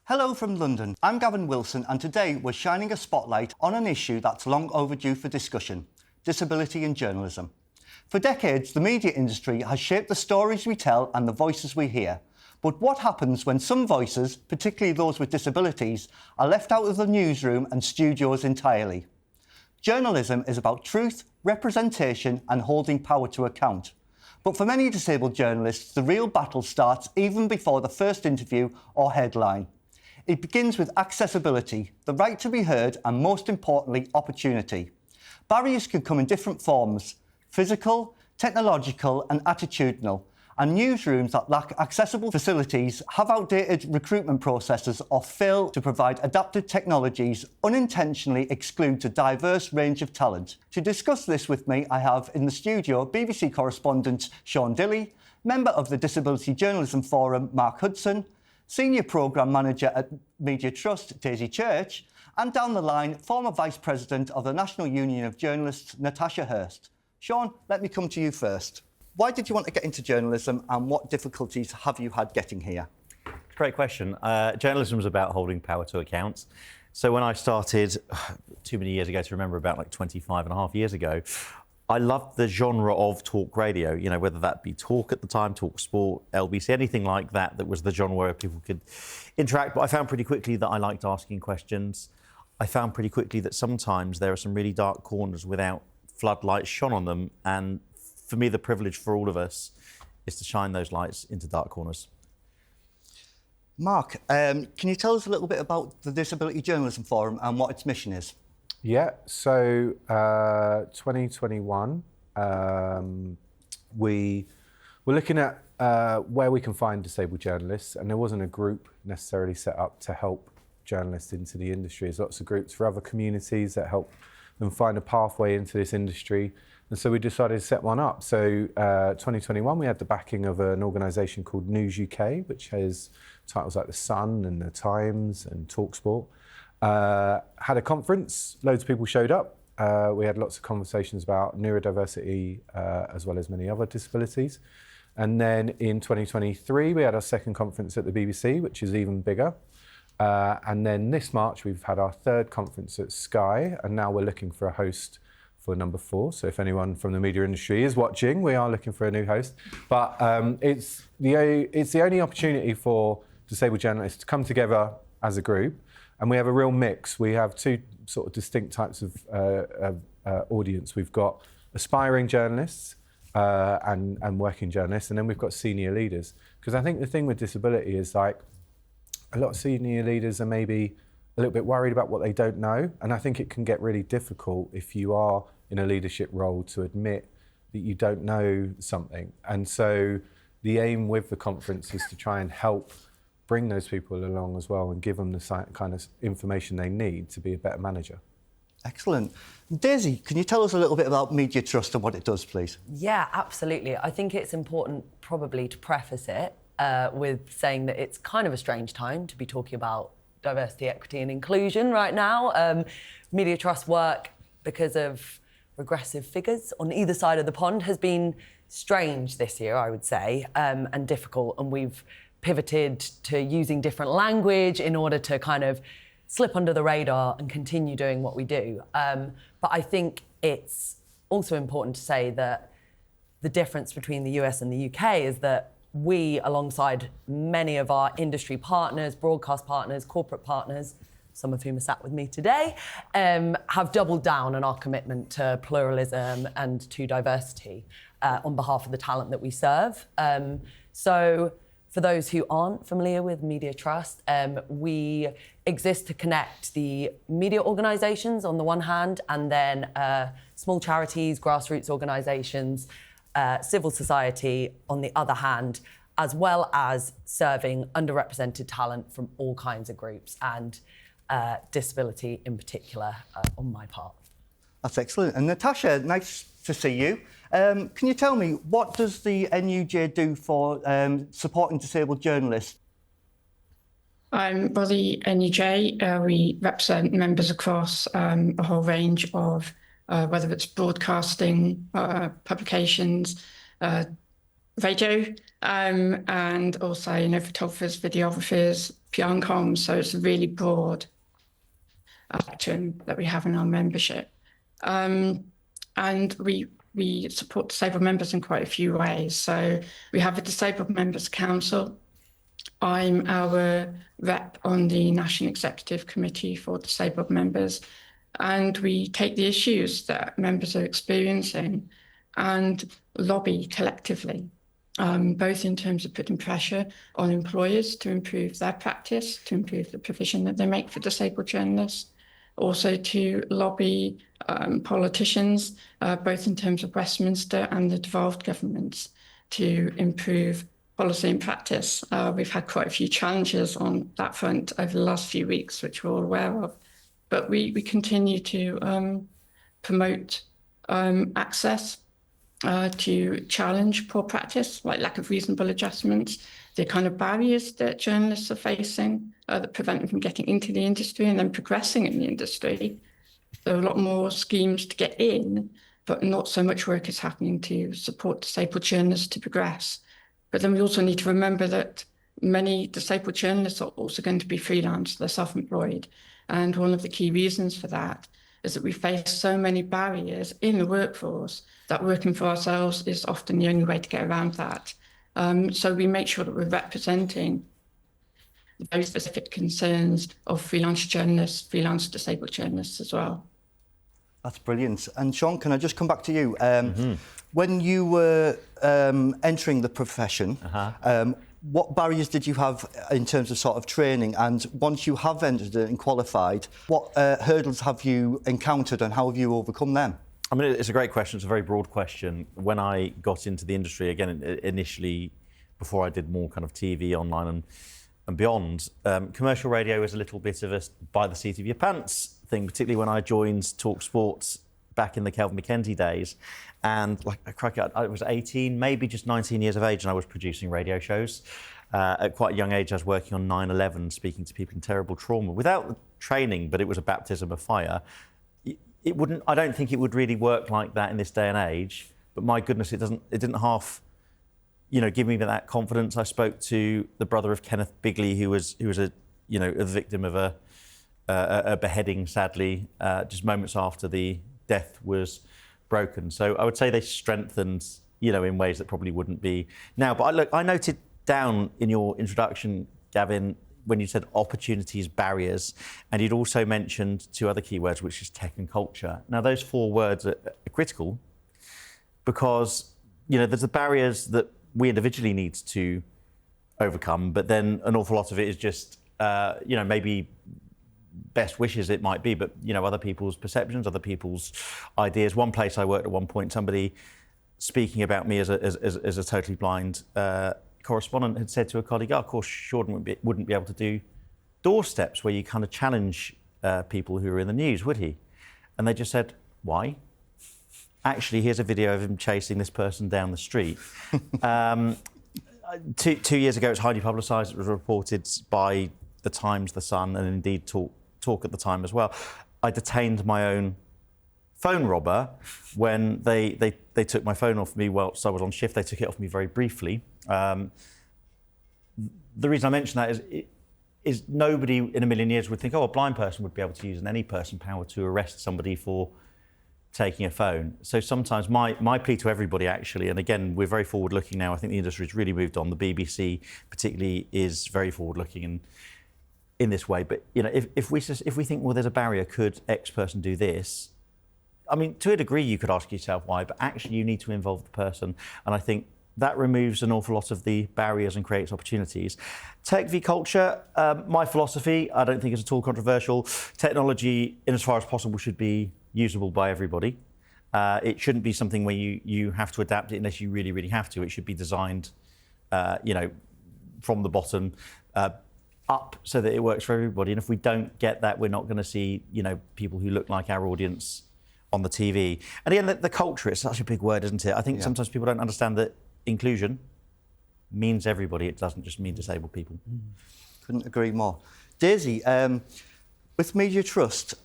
Hello from London, I'm Gavin Wilson and today we're shining a spotlight on an issue that's long overdue for discussion, disability in journalism. For decades, the media industry has shaped the stories we tell and the voices we hear. But what happens when some voices, particularly those with disabilities, are left out of the newsroom and studios entirely? Journalism is about truth, representation and holding power to account. But for many disabled journalists, the real battle starts even before the first interview or headline. It begins with accessibility, the right to be heard and, most importantly, opportunity. Barriers can come in different forms: physical, technological and attitudinal. And newsrooms that lack accessible facilities, have outdated recruitment processes or fail to provide adapted technologies unintentionally exclude a diverse range of talent. To discuss this with me, I have in the studio BBC Correspondent Sean Dilley, member of the Disability Journalism Forum Mark Hudson, Senior Programme Manager at Media Trust Daisy Church, and down the line, former Vice President of the National Union of Journalists Natasha Hirst. Sean, let me come to you first. Why did you want to get into journalism and what difficulties have you had getting here? Great question. Journalism is about holding power to account. So when I started, too many years ago to remember, about like 25 and a half years ago, I loved the genre of talk radio, you know, whether that be talk at the time, talk sport, LBC, anything like that, that was the genre where people could interact. But I found pretty quickly that I liked asking questions. I found pretty quickly that sometimes there are some really dark corners without floodlights shone on them. And for me, the privilege for all of us is to shine those lights into dark corners. Mark, can you tell us a little bit about the Disability Journalism Forum and what its mission is? Yeah, so 2021, we were looking at where we can find disabled journalists, and there wasn't a group necessarily set up to help journalists into the industry. There's lots of groups for other communities that help them find a pathway into this industry. And so we decided to set one up. So 2021, we had the backing of an organisation called News UK, which has titles like The Sun and The Times and TalkSport. Had a conference, loads of people showed up. We had lots of conversations about neurodiversity as well as many other disabilities. And then in 2023, we had our second conference at the BBC, which is even bigger. And then this March, we've had our third conference at Sky, and now we're looking for a host for number 4. So if anyone from the media industry is watching, we are looking for a new host. But it's the only opportunity for disabled journalists to come together as a group, and we have a real mix. We have two sort of distinct types of audience. We've got aspiring journalists and working journalists, and then we've got senior leaders. Because I think the thing with disability is, like, a lot of senior leaders are maybe a little bit worried about what they don't know, and I think it can get really difficult if you are in a leadership role to admit that you don't know something. And so the aim with the conference is to try and help bring those people along as well and give them the kind of information they need to be a better manager. Excellent. Daisy, can you tell us a little bit about Media Trust and what it does, please? Yeah, absolutely. I think it's important probably to preface it with saying that it's kind of a strange time to be talking about diversity, equity and inclusion right now. Media Trust work, because of regressive figures on either side of the pond, has been strange this year, I would say, and difficult. And we've pivoted to using different language in order to kind of slip under the radar and continue doing what we do. But I think it's also important to say that the difference between the US and the UK is that we, alongside many of our industry partners, broadcast partners, corporate partners, some of whom are sat with me today, have doubled down on our commitment to pluralism and to diversity on behalf of the talent that we serve. So for those who aren't familiar with Media Trust, we exist to connect the media organisations on the one hand, and then small charities, grassroots organisations, civil society on the other hand, as well as serving underrepresented talent from all kinds of groups, and disability in particular on my part. That's excellent. And Natasha, nice to see you. Can you tell me, what does the NUJ do for supporting disabled journalists? Well, the NUJ, we represent members across a whole range of, whether it's broadcasting, publications, radio, and also, photographers, videographers, PR and comms. So it's a really broad spectrum that we have in our membership. And we support disabled members in quite a few ways. So we have a Disabled Members Council. I'm our rep on the National Executive Committee for Disabled Members, and we take the issues that members are experiencing and lobby collectively, both in terms of putting pressure on employers to improve their practice, to improve the provision that they make for disabled journalists, also to lobby politicians, both in terms of Westminster and the devolved governments, to improve policy and practice. We've had quite a few challenges on that front over the last few weeks, which we're all aware of. But we continue to promote access, to challenge poor practice, like lack of reasonable adjustments, the kind of barriers that journalists are facing that prevent them from getting into the industry and then progressing in the industry. There are a lot more schemes to get in, but not so much work is happening to support disabled journalists to progress. But then we also need to remember that many disabled journalists are also going to be freelance, they're self-employed. And one of the key reasons for that is that we face so many barriers in the workforce that working for ourselves is often the only way to get around that. So we make sure that we're representing the very specific concerns of freelance journalists, freelance disabled journalists as well. That's brilliant. And Sean, can I just come back to you? When you were entering the profession, what barriers did you have in terms of sort of training? And once you have entered it and qualified, what hurdles have you encountered and how have you overcome them? I mean, it's a great question. It's a very broad question. When I got into the industry, again, initially, before I did more kind of TV, online and beyond, commercial radio was a little bit of a by the seat of your pants thing, particularly when I joined Talk Sports back in the Kelvin Mackenzie days. And like I was 18, maybe just 19 years of age, and I was producing radio shows. At quite a young age, I was working on 9/11, speaking to people in terrible trauma, without training, but it was a baptism of fire. I don't think it would really work like that in this day and age. But my goodness, it didn't half, give me that confidence. I spoke to the brother of Kenneth Bigley, who was a victim of a beheading, sadly, just moments after the death was broken. So I would say they strengthened, in ways that probably wouldn't be now. But I noted down in your introduction, Gavin, when you said opportunities, barriers, and you'd also mentioned two other keywords, which is tech and culture. Now, those four words are critical because, there's the barriers that we individually need to overcome, but then an awful lot of it is just, maybe best wishes it might be, but, other people's perceptions, other people's ideas. One place I worked at one point, somebody speaking about me as a totally blind correspondent had said to a colleague, of course, Jordan wouldn't be able to do doorsteps where you kind of challenge people who are in the news, would he? And they just said, why? Actually, here's a video of him chasing this person down the street. 2 years ago, it was highly publicised. It was reported by The Times, The Sun, and indeed Talk at the time as well. I detained my own phone robber when they took my phone off me whilst I was on shift. They took it off me very briefly. The reason I mention that is nobody in a million years would think, a blind person would be able to use an any person power to arrest somebody for taking a phone. So sometimes my plea to everybody, actually, and again, we're very forward-looking now. I think the industry's really moved on. The BBC particularly is very forward-looking in this way. But if we think, well, there's a barrier, could X person do this? I mean, to a degree, you could ask yourself why, but actually you need to involve the person. And I think that removes an awful lot of the barriers and creates opportunities. Tech v culture, my philosophy, I don't think it's at all controversial. Technology, in as far as possible, should be usable by everybody. It shouldn't be something where you have to adapt it unless you really, really have to. It should be designed, from the bottom up so that it works for everybody. And if we don't get that, we're not going to see, people who look like our audience on the TV. And again, the culture is such a big word, isn't it? I think sometimes people don't understand that inclusion means everybody. It doesn't just mean disabled people. Couldn't agree more. Daisy, with Media Trust,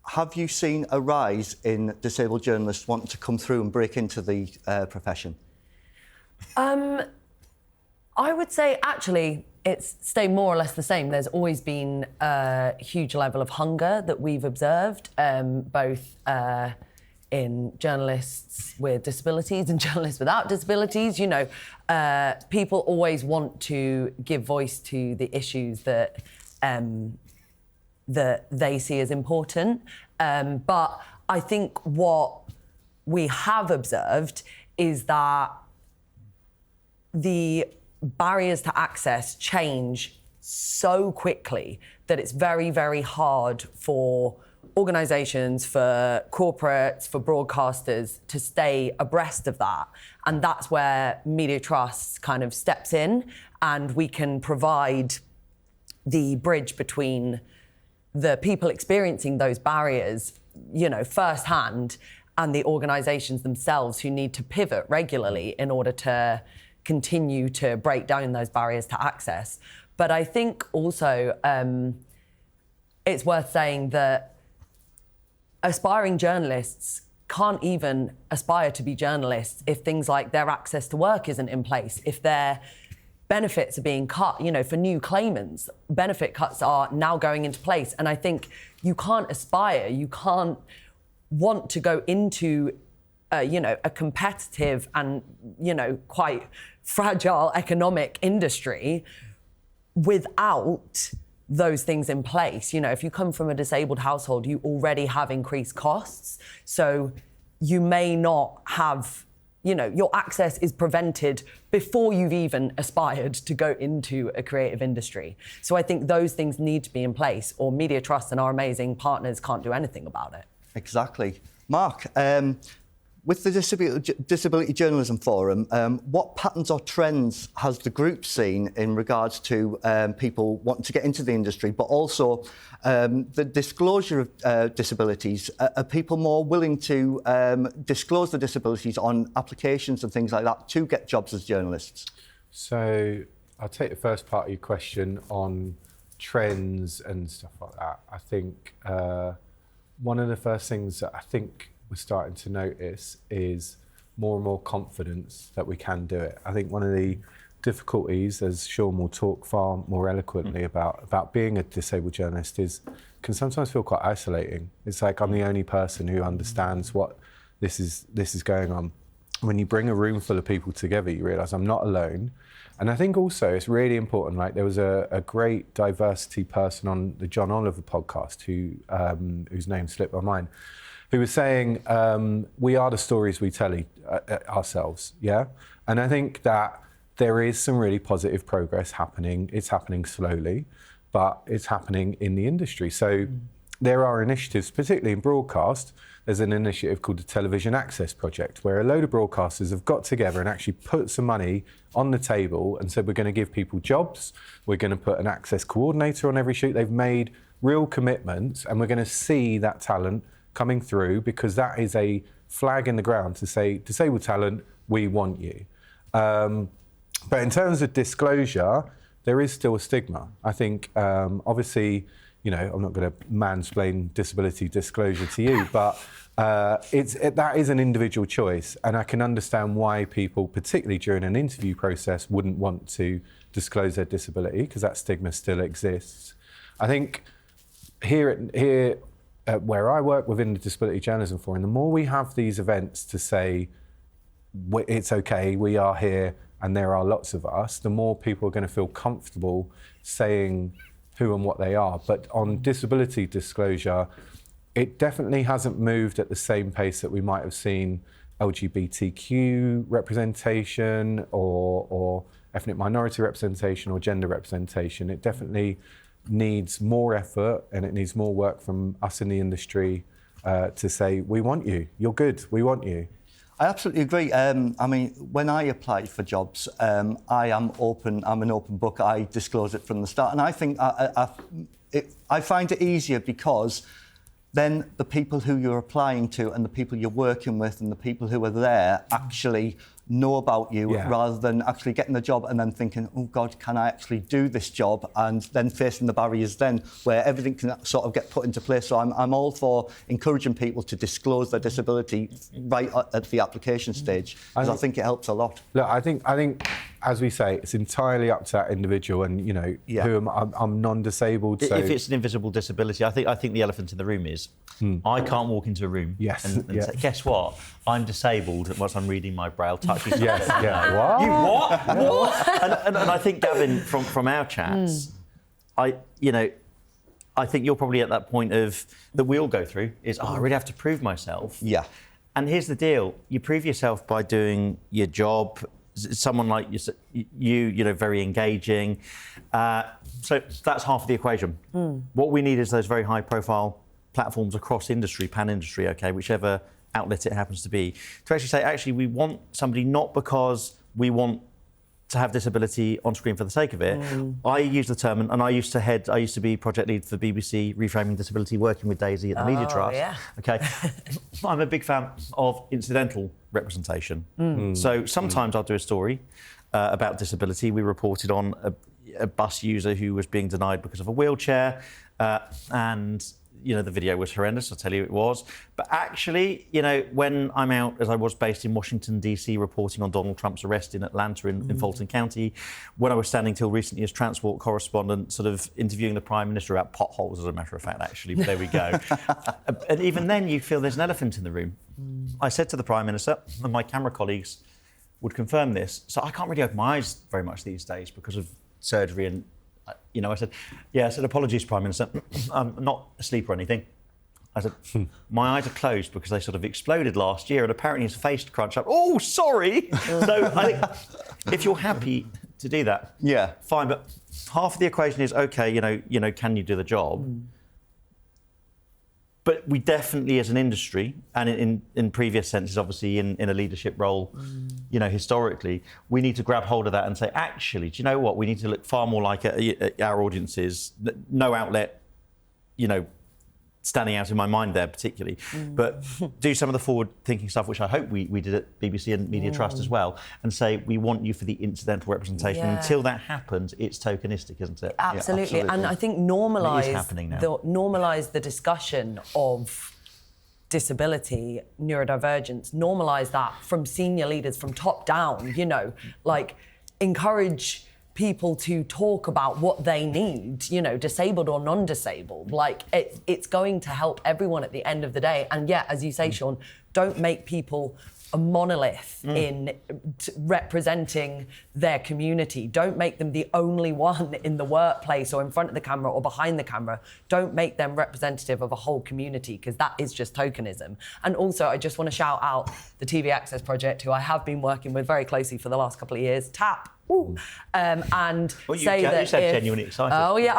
have you seen a rise in disabled journalists wanting to come through and break into the profession? I would say actually it's stayed more or less the same. There's always been a huge level of hunger that we've observed, both in journalists with disabilities and journalists without disabilities. You know, people always want to give voice to the issues that that they see as important. But I think what we have observed is that the barriers to access change so quickly that it's very, very hard for organisations, for corporates, for broadcasters to stay abreast of that. And that's where Media Trust kind of steps in, and we can provide the bridge between the people experiencing those barriers, you know, firsthand, and the organisations themselves who need to pivot regularly in order to continue to break down those barriers to access. But I think also it's worth saying that aspiring journalists can't even aspire to be journalists if things like their access to work isn't in place, if their benefits are being cut. You know, for new claimants, benefit cuts are now going into place. And I think you can't aspire, you can't want to go into a competitive and, quite fragile economic industry without those things in place. You know, if you come from a disabled household, you already have increased costs. So you may not have, your access is prevented before you've even aspired to go into a creative industry. So I think those things need to be in place, or Media Trust and our amazing partners can't do anything about it. Exactly. Mark, with the Disability Journalism Forum, what patterns or trends has the group seen in regards to people wanting to get into the industry, but also the disclosure of disabilities? Are people more willing to disclose the disabilities on applications and things like that to get jobs as journalists? So I'll take the first part of your question on trends and stuff like that. I think one of the first things that I think we're starting to notice is more and more confidence that we can do it. I think one of the difficulties, as Sean will talk far more eloquently about being a disabled journalist, can sometimes feel quite isolating. It's like I'm the only person who understands what this is going on. When you bring a room full of people together, you realise I'm not alone. And I think also it's really important, like there was a great diversity person on the John Oliver podcast whose name slipped my mind, who was saying, we are the stories we tell ourselves, yeah? And I think that there is some really positive progress happening. It's happening slowly, but it's happening in the industry. So there are initiatives, particularly in broadcast. There's an initiative called the Television Access Project, where a load of broadcasters have got together and actually put some money on the table and said, we're going to give people jobs, we're going to put an access coordinator on every shoot. They've made real commitments, and we're going to see that talent coming through, because that is a flag in the ground to say, disabled talent, we want you. But in terms of disclosure, there is still a stigma. I think, obviously, I'm not going to mansplain disability disclosure to you, but that is an individual choice. And I can understand why people, particularly during an interview process, wouldn't want to disclose their disability, because that stigma still exists. I think here where I work within the Disability Journalism Forum, the more we have these events to say, it's okay, we are here, and there are lots of us, the more people are going to feel comfortable saying who and what they are. But on disability disclosure, it definitely hasn't moved at the same pace that we might have seen LGBTQ representation or ethnic minority representation or gender representation. It definitely needs more effort, and it needs more work from us in the industry to say, we want you, you're good, we want you. I absolutely agree. When I apply for jobs, I am open. I'm an open book. I disclose it from the start, and I think I find it easier, because then the people who you're applying to and the people you're working with and the people who are there actually know about you Yeah. rather than actually getting the job and then thinking, oh God, can I actually do this job? And then facing the barriers then where everything can sort of get put into place. So I'm all for encouraging people to disclose their disability right at the application stage, because I think it helps a lot. Look, I think, as we say, it's entirely up to that individual, and I'm non-disabled. So If it's an invisible disability, I think the elephant in the room is I can't walk into a room Yes, and yeah. say, guess what? I'm disabled once I'm reading my braille touch. yes, yeah. What? You what? What? And I think, Gavin, from our chats, I think you're probably at that point of that we all go through is, I really have to prove myself. Yeah. And here's the deal: you prove yourself by doing your job. Someone like you, very engaging. So that's half of the equation. What we need is those very high-profile platforms across industry, pan-industry, okay, whichever outlet it happens to be, to actually say, actually, we want somebody not because we want to have disability on screen for the sake of it. I use the term, and I used to be project lead for BBC Reframing Disability, working with Daisy at the Media Trust. Yeah. Okay, I'm a big fan of incidental representation. So sometimes I'll do a story about disability. We reported on a bus user who was being denied because of a wheelchair, and the video was horrendous, I'll tell you it was. But actually, when I'm out, as I was based in Washington, D.C., reporting on Donald Trump's arrest in Atlanta in Fulton County, when I was standing till recently as transport correspondent, sort of interviewing the Prime Minister about potholes, as a matter of fact, actually, but there we go. And even then, you feel there's an elephant in the room. I said to the Prime Minister, and my camera colleagues would confirm this, so I can't really open my eyes very much these days because of surgery and I said, apologies, Prime Minister, I'm not asleep or anything. I said, my eyes are closed because they sort of exploded last year and apparently his face crunched up. Oh, sorry. So I think if you're happy to do that, fine. But half of the equation is, okay, can you do the job? But we definitely, as an industry, and in previous senses, obviously in a leadership role, historically, we need to grab hold of that and say, actually, do you know what? We need to look far more like our audiences. No outlet, standing out in my mind there particularly, but do some of the forward-thinking stuff, which I hope we did at BBC and Media Trust as well, and say, we want you for the incidental representation. Yeah. Until that happens, it's tokenistic, isn't it? Absolutely. Yeah, absolutely. And I think It is happening now. normalise the discussion of disability, neurodivergence, normalise that from senior leaders, from top down, encourage people to talk about what they need, disabled or non-disabled. It's going to help everyone at the end of the day. And as you say, Sean, don't make people a monolith in representing their community. Don't make them the only one in the workplace or in front of the camera or behind the camera. Don't make them representative of a whole community, because that is just tokenism. And also, I just want to shout out the TV Access Project, who I have been working with very closely for the last couple of years, TAP. And say that you said genuinely excited. Oh yeah,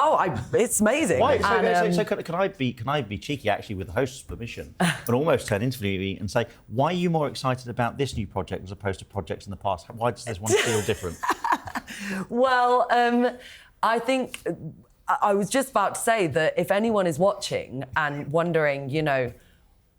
it's amazing. Why? And, So can I be cheeky, actually, with the host's permission, and almost turn interviewee and say, why are you more excited about this new project as opposed to projects in the past? Why does this one feel different? Well, I think I was just about to say that if anyone is watching and wondering,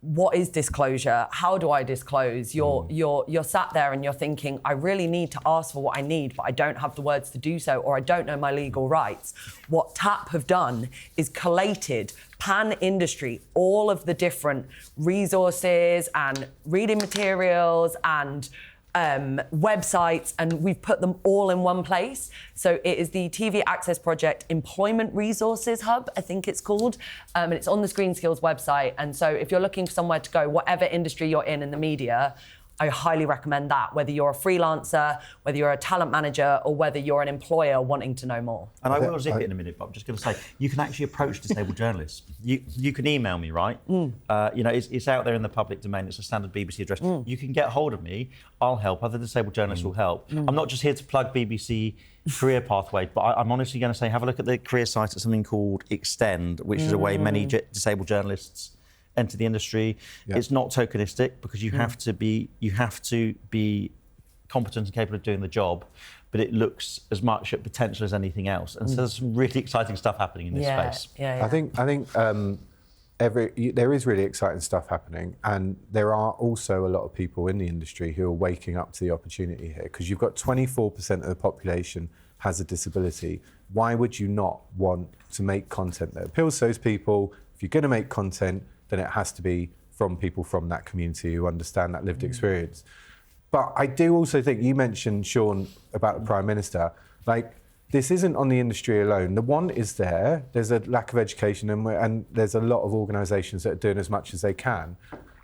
what is disclosure? How do I disclose? You're sat there and you're thinking, I really need to ask for what I need, but I don't have the words to do so, or I don't know my legal rights. What TAP have done is collated pan-industry, all of the different resources and reading materials and websites, and we've put them all in one place. So it is the TV Access Project Employment Resources Hub, I think it's called, and it's on the Screen Skills website. And so if you're looking for somewhere to go, whatever industry you're in the media, I highly recommend that, whether you're a freelancer, whether you're a talent manager, or whether you're an employer wanting to know more. And I will zip it in a minute, but I'm just going to say, you can actually approach disabled journalists. You can email me, right? It's out there in the public domain. It's a standard BBC address. You can get hold of me. I'll help. Other disabled journalists will help. I'm not just here to plug BBC Career Pathway, but I'm honestly going to say, have a look at the career site at something called Extend, which is a way many disabled journalists enter the industry. It's not tokenistic, because you have to be competent and capable of doing the job, but it looks as much at potential as anything else. And so there's some really exciting stuff happening in this space. I think there is really exciting stuff happening, and there are also a lot of people in the industry who are waking up to the opportunity here, because you've got 24% of the population has a disability. Why would you not want to make content that appeals to those people? If you're going to make content, then it has to be from people from that community who understand that lived experience. But I do also think, you mentioned, Sean, about the Prime Minister, like, this isn't on the industry alone. The want is there. There's a lack of education, and there's a lot of organisations that are doing as much as they can.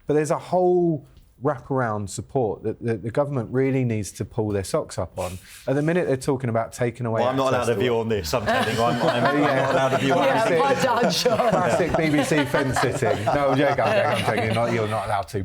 But there's a whole wraparound support that the government really needs to pull their socks up on. At the minute, they're talking about taking away. Well, I'm not allowed a view on this. I'm telling you, I'm not allowed a view on this. Classic BBC fence sitting. No, I'm joking. You're not allowed to.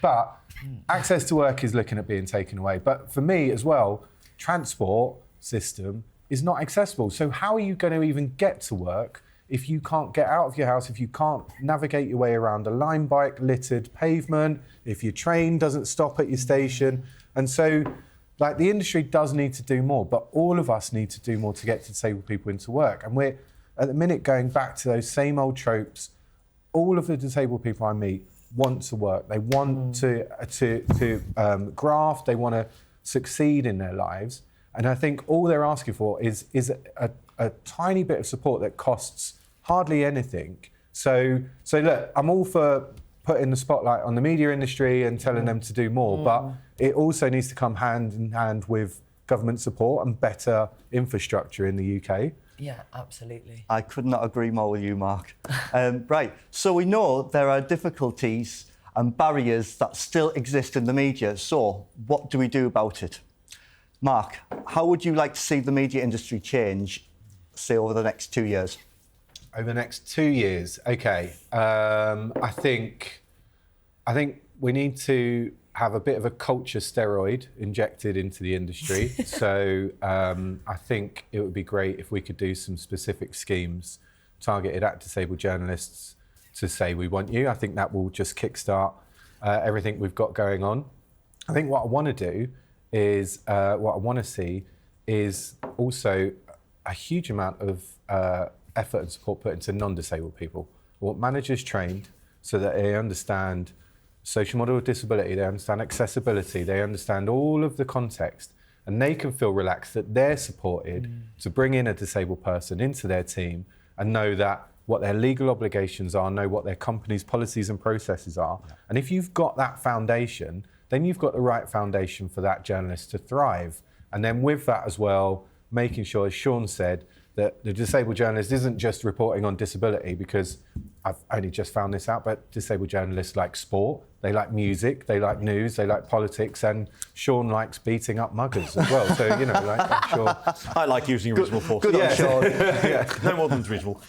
But access to work is looking at being taken away. But for me as well, transport system is not accessible. So how are you going to even get to work if you can't get out of your house, if you can't navigate your way around a line bike littered pavement, if your train doesn't stop at your station? And so, like, the industry does need to do more, but all of us need to do more to get disabled people into work. And we're at the minute going back to those same old tropes. All of the disabled people I meet want to work. They want to graft. They want to succeed in their lives. And I think all they're asking for is a tiny bit of support that costs hardly anything. So look, I'm all for putting the spotlight on the media industry and telling them to do more, but it also needs to come hand in hand with government support and better infrastructure in the UK. Yeah, absolutely. I could not agree more with you, Mark. Right, so we know there are difficulties and barriers that still exist in the media. So what do we do about it? Mark, how would you like to see the media industry change, say, over the next 2 years? Over the next 2 years, okay. I think we need to have a bit of a culture steroid injected into the industry. So I think it would be great if we could do some specific schemes targeted at disabled journalists to say, we want you. I think that will just kickstart everything we've got going on. I think what I want to do is, what I want to see is also a huge amount of effort and support put into non-disabled people. I want managers trained so that they understand social model of disability, they understand accessibility, they understand all of the context, and they can feel relaxed that they're supported to bring in a disabled person into their team and know that what their legal obligations are, know what their company's policies and processes are. Yeah. And if you've got that foundation, then you've got the right foundation for that journalist to thrive. And then with that as well, making sure, as Sean said, that the disabled journalist isn't just reporting on disability, because I've only just found this out, but disabled journalists like sport, they like music, they like news, they like politics, and Sean likes beating up muggers as well. So, you know, like, I'm sure... I like using reasonable force. Good on Sean. Yeah. No more than reasonable.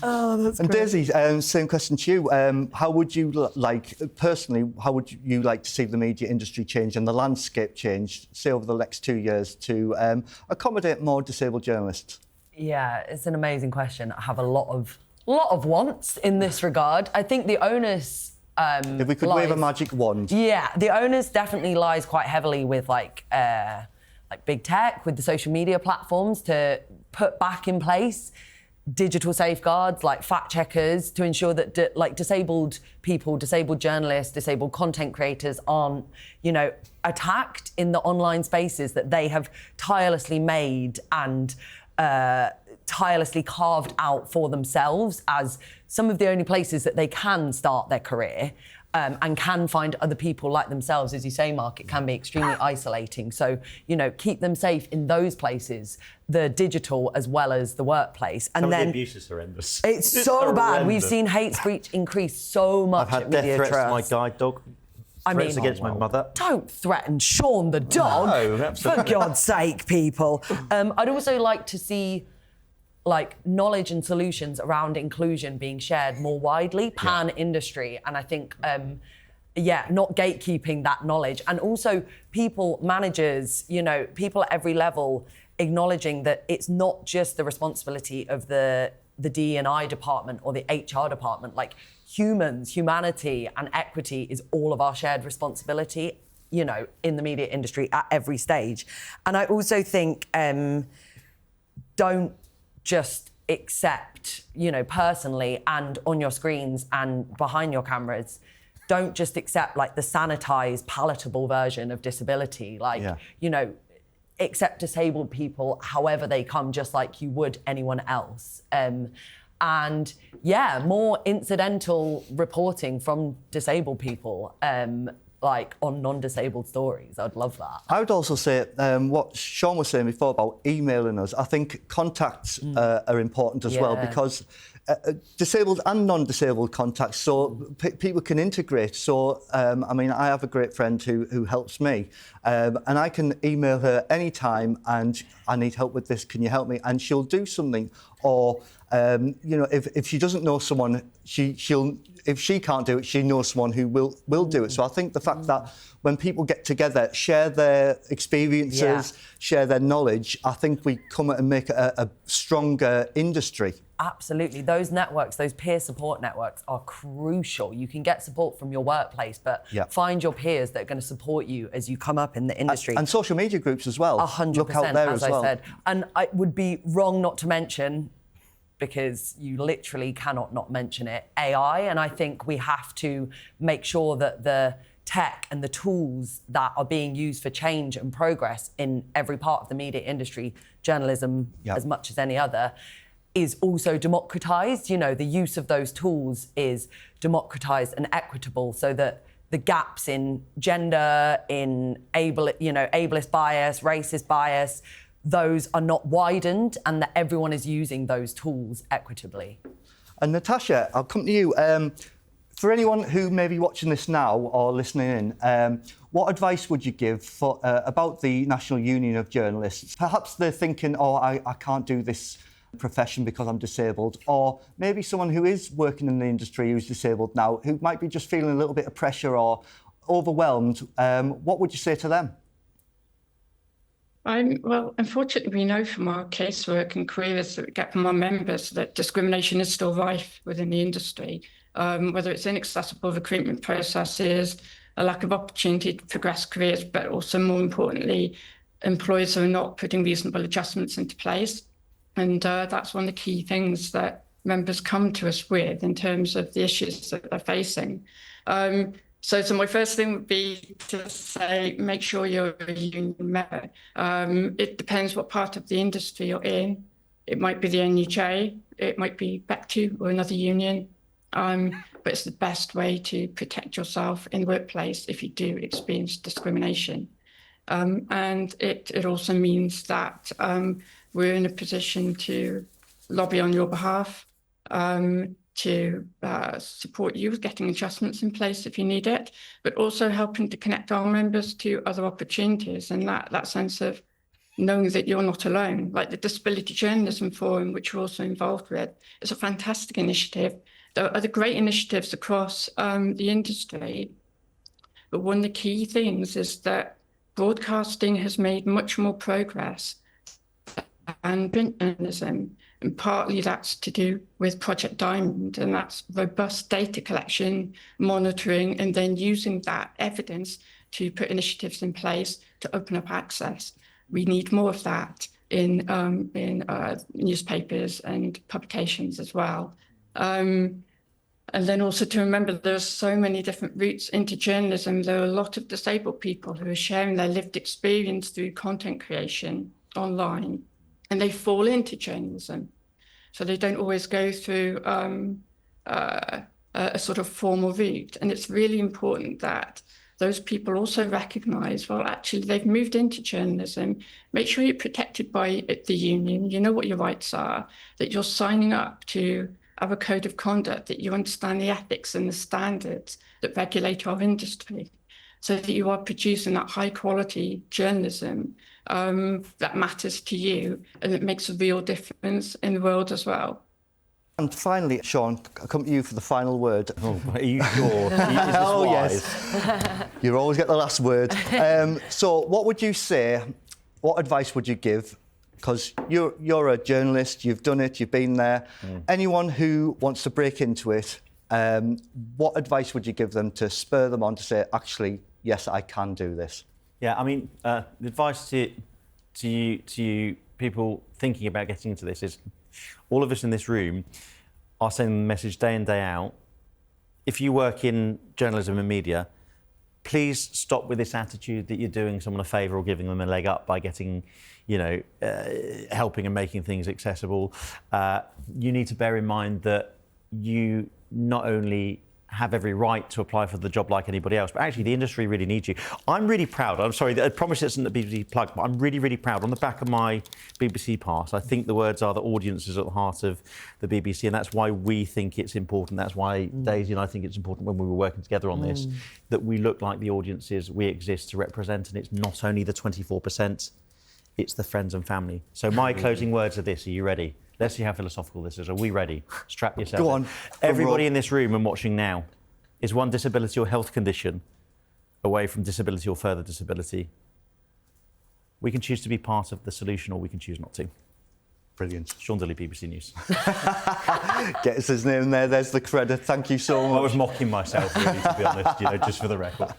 Oh, that's and great. Daisy, same question to you. How would you personally, how would you like to see the media industry change and the landscape change, say, over the next 2 years to accommodate more disabled journalists? Yeah, it's an amazing question. I have a lot of wants in this regard. I think the onus if we could wave a magic wand. Yeah, the onus definitely lies quite heavily with like big tech, with the social media platforms, to put back in place digital safeguards like fact checkers to ensure that disabled people, disabled journalists, disabled content creators aren't, you know, attacked in the online spaces that they have tirelessly made and tirelessly carved out for themselves as some of the only places that they can start their career. And can find other people like themselves. As you say, Mark, it can be extremely isolating. So, you know, keep them safe in those places, the digital as well as the workplace. And Some then of the abuse is horrendous. It's so bad. We've seen hate speech increase so much. I've had death threats to my guide dog. Threats against my mother. Don't threaten Sean the dog. No, absolutely. For God's sake, people. I'd also like to see knowledge and solutions around inclusion being shared more widely, pan-industry. And I think, not gatekeeping that knowledge. And also people, managers, you know, people at every level acknowledging that it's not just the responsibility of the D&I department or the HR department. Like, humanity and equity is all of our shared responsibility, you know, in the media industry at every stage. And I also think don't just accept, personally and on your screens and behind your cameras, don't just accept like the sanitized, palatable version of disability. Accept disabled people however they come, just like you would anyone else. More incidental reporting from disabled people, on non-disabled stories. I'd love that. I would also say what Sean was saying before about emailing us. I think contacts are important as well, because disabled and non-disabled contacts, so people can integrate. So, I have a great friend who helps me, and I can email her anytime, and I need help with this, can you help me? And she'll do something. Or, if she doesn't know someone, if she can't do it, she knows someone who will do it. So I think the fact that when people get together, share their experiences, share their knowledge, I think we come and make a stronger industry. Absolutely. Those networks, those peer support networks are crucial. You can get support from your workplace, but find your peers that are going to support you as you come up in the industry. And social media groups as well. 100%, Look out there as as well. I said. And it would be wrong not to mention, because you literally cannot not mention it, AI. And I think we have to make sure that the tech and the tools that are being used for change and progress in every part of the media industry, journalism as much as any other, is also democratised. The use of those tools is democratised and equitable, so that the gaps in gender, in ableist bias, racist bias, those are not widened, and that everyone is using those tools equitably. And Natasha, I'll come to you. For anyone who may be watching this now or listening in, what advice would you give about the National Union of Journalists? Perhaps they're thinking, I can't do this profession because I'm disabled, or maybe someone who is working in the industry who's disabled now, who might be just feeling a little bit of pressure or overwhelmed. What would you say to them? Well, unfortunately, we know from our casework and queries that we get from our members that discrimination is still rife within the industry, whether it's inaccessible recruitment processes, a lack of opportunity to progress careers, but also, more importantly, employers who are not putting reasonable adjustments into place. And that's one of the key things that members come to us with in terms of the issues that they're facing. So my first thing would be to say, make sure you're a union member. It depends what part of the industry you're in. It might be the NUJ, it might be BECTU or another union, but it's the best way to protect yourself in the workplace if you do experience discrimination. And it also means that we're in a position to lobby on your behalf, to support you with getting adjustments in place if you need it, but also helping to connect our members to other opportunities, and that sense of knowing that you're not alone. Like the Disability Journalism Forum, which we're also involved with, is a fantastic initiative. There are other great initiatives across the industry, but one of the key things is that broadcasting has made much more progress and print journalism, and partly that's to do with Project Diamond, and that's robust data collection, monitoring, and then using that evidence to put initiatives in place to open up access. We need more of that in newspapers and publications as well. And then also to remember there's so many different routes into journalism. There are a lot of disabled people who are sharing their lived experience through content creation online, and they fall into journalism. So they don't always go through a sort of formal route. And it's really important that those people also recognise, well, actually, they've moved into journalism. Make sure you're protected by the union, you know what your rights are, that you're signing up to have a code of conduct, that you understand the ethics and the standards that regulate our industry, so that you are producing that high quality journalism that matters to you and it makes a real difference in the world as well. And finally, Sean, I come to you for the final word. Oh, are you sure? Is this Oh, wise? yes. You always get the last word. So what would you say, what advice would you give? Because you're a journalist, you've done it, you've been there. Anyone who wants to break into it, what advice would you give them to spur them on to say, actually, yes, I can do this? Yeah, I mean, the advice to you people thinking about getting into this is All of us in this room are sending the message day in, day out. If you work in journalism and media, please stop with this attitude that you're doing someone a favour or giving them a leg up by getting, helping and making things accessible. You need to bear in mind that you not only have every right to apply for the job like anybody else, but actually the industry really needs you. I'm really proud. I'm sorry, I promise it's not a BBC plug, but I'm really, really proud. On the back of my BBC pass, I think the words are the audience is at the heart of the BBC, and that's why we think it's important. That's why Daisy and I think it's important when we were working together on this, that we look like the audiences we exist to represent, and it's not only the 24%, it's the friends and family. So my closing words are this. Are you ready? Let's see how philosophical this is. Are we ready? Strap yourself Go on. in. Everybody in this room and watching now is one disability or health condition away from disability or further disability. We can choose to be part of the solution, or we can choose not to. Brilliant. Sean Dilley, BBC News. Get us his name there. There's the credit. Thank you so much. I was mocking myself, really, to be honest, just for the record.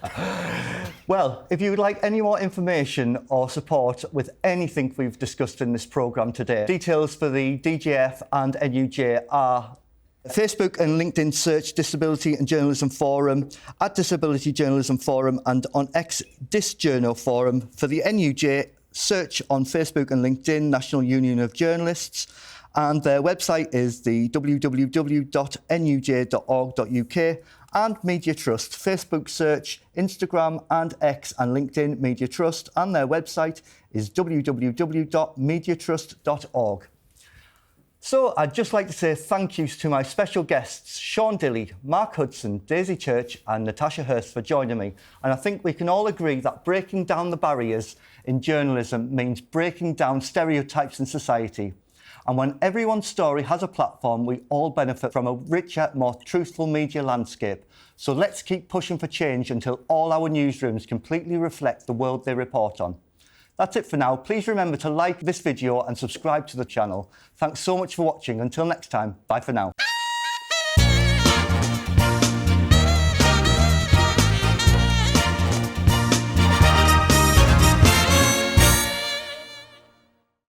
Well, if you would like any more information or support with anything we've discussed in this programme today, details for the DJF and NUJ are Facebook and LinkedIn search Disability and Journalism Forum, at Disability Journalism Forum, and on X Disjourno Forum. For the NUJ, search on Facebook and LinkedIn, National Union of Journalists, and their website is the www.nuj.org.uk, and Media Trust, Facebook search, Instagram and X and LinkedIn Media Trust, and their website is www.mediatrust.org. So I'd just like to say thank yous to my special guests, Sean Dilley, Mark Hudson, Daisy Church and Natasha Hirst for joining me. And I think we can all agree that breaking down the barriers in journalism means breaking down stereotypes in society. And when everyone's story has a platform, we all benefit from a richer, more truthful media landscape. So let's keep pushing for change until all our newsrooms completely reflect the world they report on. That's it for now. Please remember to like this video and subscribe to the channel. Thanks so much for watching. Until next time, bye for now.